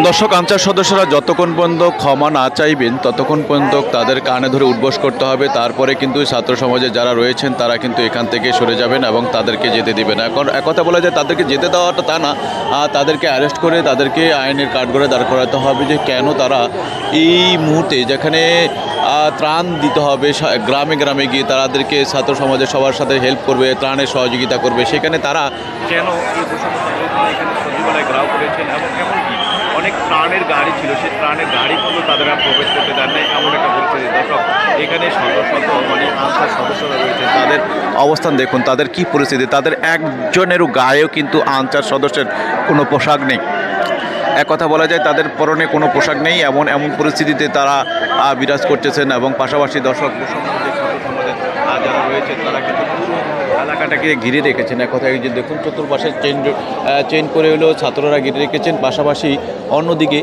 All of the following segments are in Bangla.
দর্শক, আনসার সদস্যরা যতক্ষণ পর্যন্ত ক্ষমা না চাইবেন ততক্ষণ পর্যন্ত তাদের কানে ধরে উঠবোস করতে হবে। তারপরে কিন্তু ছাত্র সমাজে যারা রয়েছেন তারা কিন্তু এখান থেকে সরে যাবেন এবং তাদেরকে যেতে দেবেন। এখন একথা বলা যায় তাদেরকে যেতে দেওয়াটা তা না, তাদেরকে অ্যারেস্ট করে তাদেরকে আইনের কাঠগড়ায় দাঁড় করাতে হবে যে কেন তারা এই মুহূর্তে যেখানে ত্রাণ দিতে হবে, গ্রামে গ্রামে গিয়ে তাদেরকে ছাত্র সমাজের সবার সাথে হেল্প করবে, ত্রাণের সহযোগিতা করবে, সেখানে তারা কেন এই এখানে সচিবালয় ঘেরাও করেছেন এবং এমনকি অনেক ত্রাণের গাড়ি ছিল, সেই ত্রাণের গাড়ি পর্যন্ত তাদের প্রবেশ করতে দেন নাই, এমন একটা পরিস্থিতি। দর্শক, এখানে শত শত মানে আনসার সদস্যরা রয়েছেন, তাদের অবস্থান দেখুন, তাদের কি পরিস্থিতি। তাদের একজনেরও গায়েও কিন্তু আনসার সদস্যের কোনো পোশাক নেই। এক কথা বলা যায় তাদের পরনে কোনো পোশাক নেই, এমন পরিস্থিতিতে তারা বিরাজ করতেছেন। এবং পাশাপাশি দর্শক সমাজের যারা রয়েছেন তারা কিন্তু পুরো এলাকাটাকে ঘিরে রেখেছেন। এক কথায় যে দেখুন, চতুর্পাশে চেন করে হলেও ছাত্ররা ঘিরে রেখেছেন। পাশাপাশি অন্যদিকে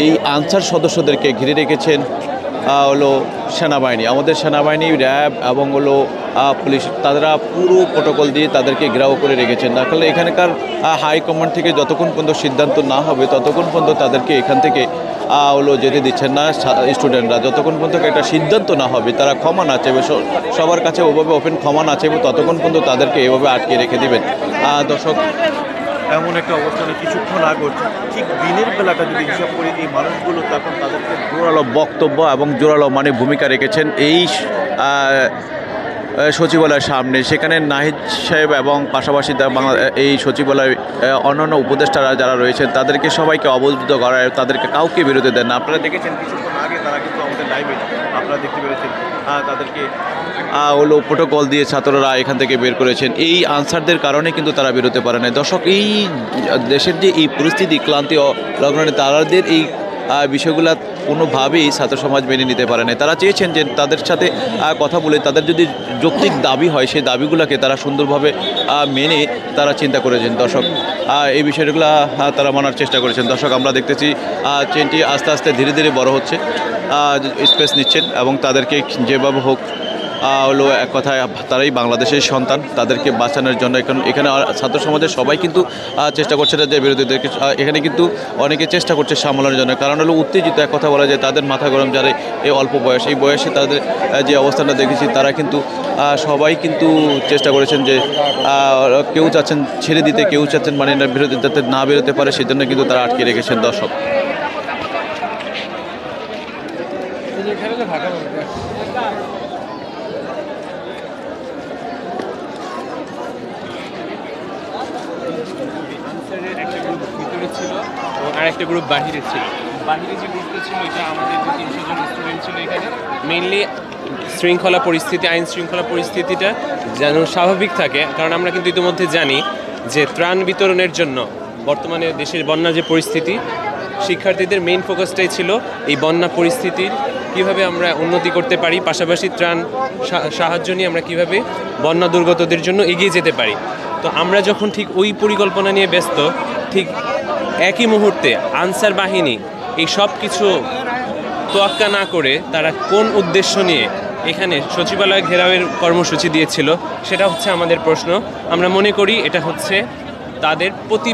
এই আনসার সদস্যদেরকে ঘিরে রেখেছেন হলো সেনাবাহিনী, আমাদের সেনাবাহিনী, র্যাব এবং হলো পুলিশ। তারা পুরো প্রোটোকল দিয়ে তাদেরকে ঘেরাও করে রেখেছেন। আসলে এখানকার হাইকমান্ড থেকে যতক্ষণ পর্যন্ত সিদ্ধান্ত না হবে ততক্ষণ পর্যন্ত তাদেরকে এখান থেকে হলো যেতে দিচ্ছেন না স্টুডেন্টরা। যতক্ষণ পর্যন্ত একটা সিদ্ধান্ত না হবে, তারা ক্ষমা না চাইবে, সবার কাছে ওভাবে ওপেন ক্ষমা না চাইবে, ততক্ষণ পর্যন্ত তাদেরকে এভাবে আটকে রেখে দেবেন। দর্শক, এমন একটা অবস্থানে কিছুক্ষণ আগে ঠিক দিনের বেলাটা যদি হিসাব করি, এই মানুষগুলো তখন তাদেরকে জোরালো বক্তব্য এবং জোরালো মানে ভূমিকা রেখেছেন এই সচিবালয়ের সামনে। সেখানে নাহিদ সাহেব এবং পাশাপাশি এই সচিবালয় অন্যান্য উপদেষ্টারা যারা রয়েছেন তাদেরকে সবাইকে অবহিত করায়, তাদেরকে কাউকে বিরতি দেন না। আপনারা দেখেছেন কিছুক্ষণ আগে তারা কিন্তু আমাদের লাইভে আপনারা দেখতে পেরেছেন তাদেরকে হলো প্রোটোকল দিয়ে ছাত্ররা এখান থেকে বের করেছেন। এই আনসারদের কারণে কিন্তু তারা বেরোতে পারে না। দর্শক, এই দেশের যে এই পরিস্থিতি, ক্লান্তি লগ্নে তাদের এই বিষয়গুলো কোনোভাবেই ছাত্র সমাজ মেনে নিতে পারে না। তারা চেয়েছেন যে তাদের সাথে কথা বলে তাদের যদি যৌক্তিক দাবি হয় সেই দাবিগুলোকে তারা সুন্দরভাবে মেনে তারা চিন্তা করেছেন। দর্শক, এই বিষয়গুলো তারা মানার চেষ্টা করেছেন। দর্শক, আমরা দেখতেছি চেনটি আস্তে আস্তে ধীরে ধীরে বড় হচ্ছে, স্পেস নিচ্ছেন এবং তাদেরকে যেভাবে হোক হলো এক কথায় তারাই বাংলাদেশের সন্তান, তাদেরকে বাঁচানোর জন্য এখানে ছাত্র সমাজের সবাই কিন্তু চেষ্টা করছে না যে বিরোধীদেরকে এখানে কিন্তু অনেকে চেষ্টা করছে সামলানোর জন্য। কারণ হলো উত্তেজিত, এক কথা বলা যায় তাদের মাথা গরম, যারা এই অল্প বয়স, এই বয়সে তাদের যে অবস্থানটা দেখেছি, তারা কিন্তু সবাই কিন্তু চেষ্টা করেছেন যে কেউ চাচ্ছেন ছেড়ে দিতে, কেউ চাচ্ছেন মানে বিরোধী যাতে না বেরোতে পারে, সেজন্য কিন্তু তারা আটকে রেখেছেন। দর্শক, আর একটা গ্রুপ বাহিরে ছিল। বাহিরে যে গ্রুপটা ছিল এটা আমাদের যে 300 জন স্টুডেন্ট ছিল এখানে, মেইনলি শৃঙ্খলা পরিস্থিতি, আইন শৃঙ্খলা পরিস্থিতিটা যেন স্বাভাবিক থাকে। কারণ আমরা কিন্তু ইতিমধ্যে জানি যে ত্রাণ বিতরণের জন্য বর্তমানে দেশের বন্যা যে পরিস্থিতি, শিক্ষার্থীদের মেইন ফোকাসটাই ছিল এই বন্যা পরিস্থিতির কীভাবে আমরা উন্নতি করতে পারি, পাশাপাশি ত্রাণ সাহায্য নিয়ে আমরা কীভাবে বন্যা দুর্গতদের জন্য এগিয়ে যেতে পারি। তো আমরা যখন ঠিক ওই পরিকল্পনা নিয়ে ব্যস্ত, ঠিক একই মুহূর্তে আনসার বাহিনী এই সব কিছু তোয়াক্কা না করে তারা কোন উদ্দেশ্য নিয়ে এখানে সচিবালয় ঘেরাওয়ের কর্মসূচি দিয়েছিল সেটা হচ্ছে আমাদের প্রশ্ন। আমরা মনে করি এটা হচ্ছে তাদের প্রতি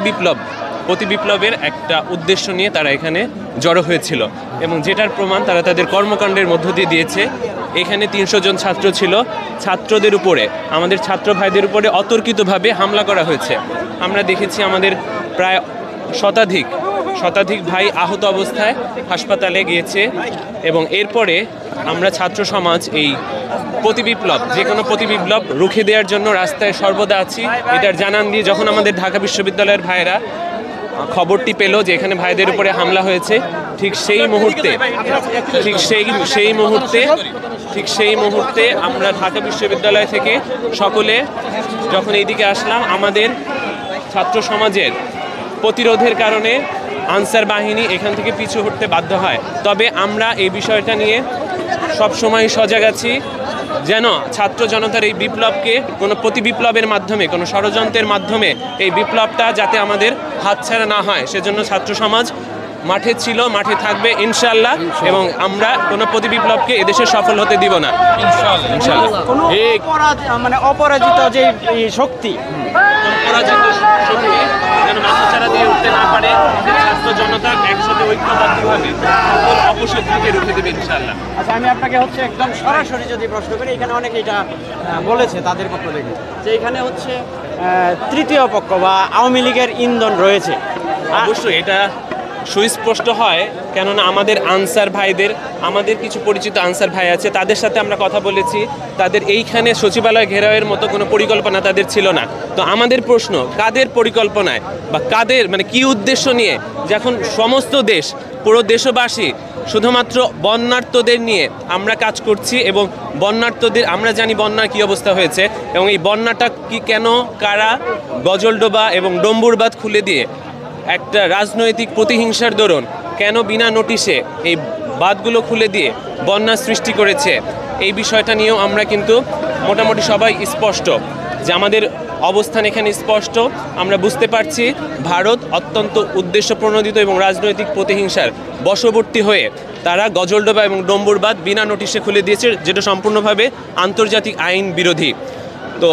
বিপ্লবের একটা উদ্দেশ্য নিয়ে তারা এখানে জড়ো হয়েছিল এবং যেটার প্রমাণ তারা তাদের কর্মকাণ্ডের মধ্য দিয়ে দিয়েছে। এখানে 300 জন ছাত্র ছিল, ছাত্রদের উপরে, আমাদের ছাত্র ভাইদের উপরে অতর্কিতভাবে হামলা করা হয়েছে। আমরা দেখেছি আমাদের প্রায় শতাধিক ভাই আহত অবস্থায় হাসপাতালে গিয়েছে এবং এরপরে আমরা ছাত্র সমাজ এই যে কোনো প্রতিবিপ্লব রুখে দেওয়ার জন্য রাস্তায় সর্বদা আছি। এটার জানান দিয়ে যখন আমাদের ঢাকা বিশ্ববিদ্যালয়ের ভাইরা খবরটি পেল যে এখানে ভাইদের উপরে হামলা হয়েছে, ঠিক সেই মুহূর্তে আমরা ঢাকা বিশ্ববিদ্যালয় থেকে সকলে যখন এইদিকে আসলাম, আমাদের ছাত্র সমাজের প্রতিরোধের কারণে আনসার বাহিনী এখান থেকে পিছু হটতে বাধ্য হয়। তবে আমরা এই বিষয়টা নিয়ে সবসময় সজাগ আছি যেন ছাত্র জনতার এই বিপ্লবকে কোনো প্রতিবিপ্লবের মাধ্যমে, কোনো ষড়যন্ত্রের মাধ্যমে এই বিপ্লবটা যাতে আমাদের হাতছাড়া না হয়, সেজন্য ছাত্র সমাজ মাঠে ছিল, মাঠে থাকবে ইনশাআল্লাহ, এবং আমরা কোনো প্রতিবিপ্লবকে এদেশে সফল হতে দিব না ইনশাআল্লাহ। মানে অপরাজিত যে শক্তি যেন মাথাচাড়া দিয়ে উঠতে না পারে, হবে সকল অপশক্তিকে রুখে দেবে ইনশাআল্লাহ। আচ্ছা, আমি আপনাকে হচ্ছে একদম সরাসরি যদি প্রশ্ন করি, এখানে অনেকে এটা বলেছে তাদের পক্ষ থেকে যে এখানে হচ্ছে তৃতীয় পক্ষ বা আওয়ামী লীগের ইন্ধন রয়েছে। অবশ্যই এটা সুস্পষ্ট হয়, কেননা আমাদের আনসার ভাইদের, আমাদের কিছু পরিচিত আনসার ভাই আছে, তাদের সাথে আমরা কথা বলেছি। তাদের এইখানে সচিবালয় ঘেরাওয়ের মতো কোনো পরিকল্পনা তাদের ছিল না। তো আমাদের প্রশ্ন, কাদের পরিকল্পনায় বা কাদের মানে কি উদ্দেশ্য নিয়ে, যখন সমস্ত দেশ, পুরো দেশবাসী শুধুমাত্র বন্যার্তদের নিয়ে আমরা কাজ করছি, এবং বন্যার্তদের আমরা জানি বন্যার কী অবস্থা হয়েছে, এবং এই বন্যাটা কি কেন কারা গজলডোবা এবং ডম্বুরবাঁধ খুলে দিয়ে একটা রাজনৈতিক প্রতিহিংসার দরুন কেন বিনা নোটিশে এই বাঁধগুলো খুলে দিয়ে বন্যা সৃষ্টি করেছে, এই বিষয়টা নিয়েও আমরা কিন্তু মোটামুটি সবাই স্পষ্ট যে আমাদের অবস্থান এখানে স্পষ্ট। আমরা বুঝতে পারছি ভারত অত্যন্ত উদ্দেশ্যপ্রণোদিত এবং রাজনৈতিক প্রতিহিংসার বশবর্তী হয়ে তারা গজলডোবা এবং ডম্বুরবাঁধ বিনা নোটিশে খুলে দিয়েছে, যেটা সম্পূর্ণভাবে আন্তর্জাতিক আইন বিরোধী। তো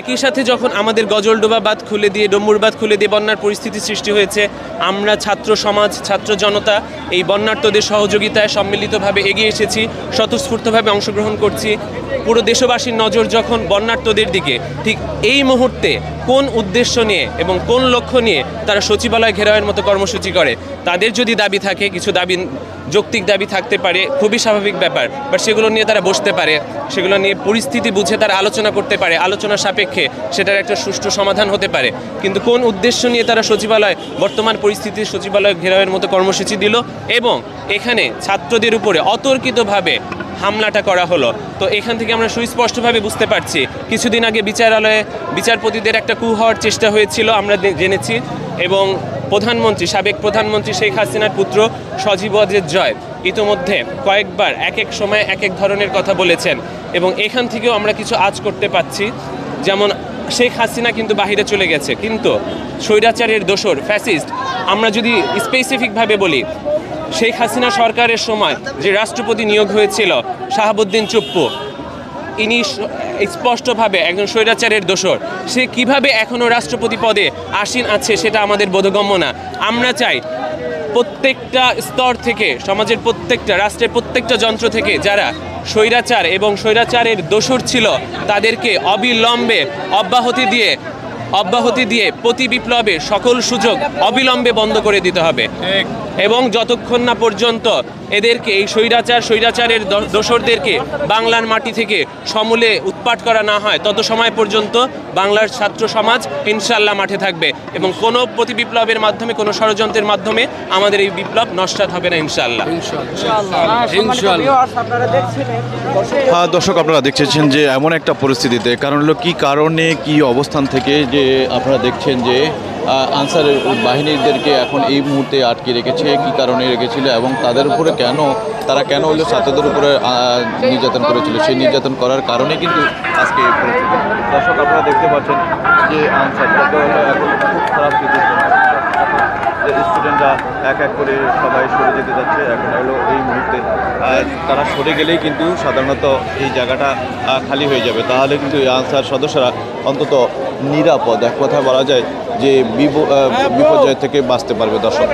একই সাথে যখন আমাদের গজলডোবা বাঁধ খুলে দিয়ে, ডম্বুর বাঁধ খুলে দিয়ে বন্যার পরিস্থিতি সৃষ্টি হয়েছে, আমরা ছাত্র সমাজ, ছাত্র জনতা এই বন্যার্তদের সহযোগিতায় সম্মিলিতভাবে এগিয়ে এসেছি, স্বতঃস্ফূর্তভাবে অংশগ্রহণ করছি। পুরো দেশবাসীর নজর যখন বন্যার্তদের দিকে, ঠিক এই মুহূর্তে কোন উদ্দেশ্য নিয়ে এবং কোন লক্ষ্য নিয়ে তারা সচিবালয় ঘেরাওয়ের মতো কর্মসূচি করে, তাদের যদি দাবি থাকে, কিছু দাবি যৌক্তিক দাবি থাকতে পারে, খুবই স্বাভাবিক ব্যাপার, বাট সেগুলো নিয়ে তারা বসতে পারে, সেগুলো নিয়ে পরিস্থিতি বুঝে তারা আলোচনা করতে পারে, আলোচনার সাপেক্ষে সেটার একটা সুষ্ঠু সমাধান হতে পারে। কিন্তু কোন উদ্দেশ্য নিয়ে তারা সচিবালয়, বর্তমান পরিস্থিতির সচিবালয় ঘেরাওয়ের মতো কর্মসূচি দিল এবং এখানে ছাত্রদের উপরে অতর্কিতভাবে হামলাটা করা হলো, তো এখান থেকে আমরা সুস্পষ্টভাবে বুঝতে পারছি কিছুদিন আগে বিচারালয়ে বিচারপতিদের একটা কু হওয়ার চেষ্টা হয়েছিল, আমরা জেনেছি, এবং প্রধানমন্ত্রী, সাবেক প্রধানমন্ত্রী শেখ হাসিনার পুত্র সজীব ওয়াজেদ জয় ইতোমধ্যে কয়েকবার এক এক সময় এক এক ধরনের কথা বলেছেন, এবং এখান থেকেও আমরা কিছু আঁচ করতে পাচ্ছি। যেমন শেখ হাসিনা কিন্তু বাহিরে চলে গেছে, কিন্তু স্বৈরাচারের দোসর ফ্যাসিস্ট, আমরা যদি স্পেসিফিকভাবে বলি, শেখ হাসিনা সরকারের সময় যে রাষ্ট্রপতি নিয়োগ হয়েছিল শাহাবুদ্দিন চুপ্পু, ইনি স্পষ্টভাবে একজন স্বৈরাচারের দোসর। সে কিভাবে এখনও রাষ্ট্রপতি পদে আসীন আছে সেটা আমাদের বোধগম্য না। আমরা চাই প্রত্যেকটা স্তর থেকে, সমাজের প্রত্যেকটা, রাষ্ট্রের প্রত্যেকটা যন্ত্র থেকে যারা স্বৈরাচার এবং স্বৈরাচারের দোসর ছিল তাদেরকে অবিলম্বে অব্যাহতি দিয়ে প্রতি বিপ্লবে সকল সুযোগ অবিলম্বে বন্ধ করে দিতে হবে, এবং যতক্ষণ না পর্যন্ত এদেরকে, এই স্বৈরাচারের দোসরদেরকে বাংলার মাটি থেকে সমূলে উৎপাট করা না হয়, তত সময় পর্যন্ত বাংলার ছাত্র সমাজ ইনশাআল্লাহ মাঠে থাকবে, এবং কোনো প্রতি বিপ্লবের মাধ্যমে, কোনো ষড়যন্ত্রের মাধ্যমে আমাদের এই বিপ্লব নস্যাৎ হবে না ইনশাআল্লাহ। দর্শক, আপনারা দেখছেন যে এমন একটা পরিস্থিতিতে, কারণ হলো কি কারণে, কি অবস্থান থেকে যে আপনারা দেখছেন যে আনসার বাহিনীদেরকে এখন এই মুহূর্তে আটকে রেখেছে, কি কারণে রেখেছিল এবং তাদের উপরে তারা কেন হলো ছাত্রদের উপরে নির্যাতন করেছিল, সেই নির্যাতন করার কারণে কিন্তু আজকে এই পরিস্থিতি। দর্শক, আপনারা দেখতে পাচ্ছেন যে আনসার এখন খুব খারাপ কিছু, যে স্টুডেন্টরা এক এক করে সবাই সরে যেতে যাচ্ছে। এখন হলো এই মুহূর্তে তারা সরে গেলেই কিন্তু সাধারণত এই জায়গাটা খালি হয়ে যাবে, তাহলে কিন্তু এই আনসার সদস্যরা অন্তত নিরাপদ, এক কথা বলা যায় যে বিপর্যয় থেকে বাঁচতে পারবে। দর্শক।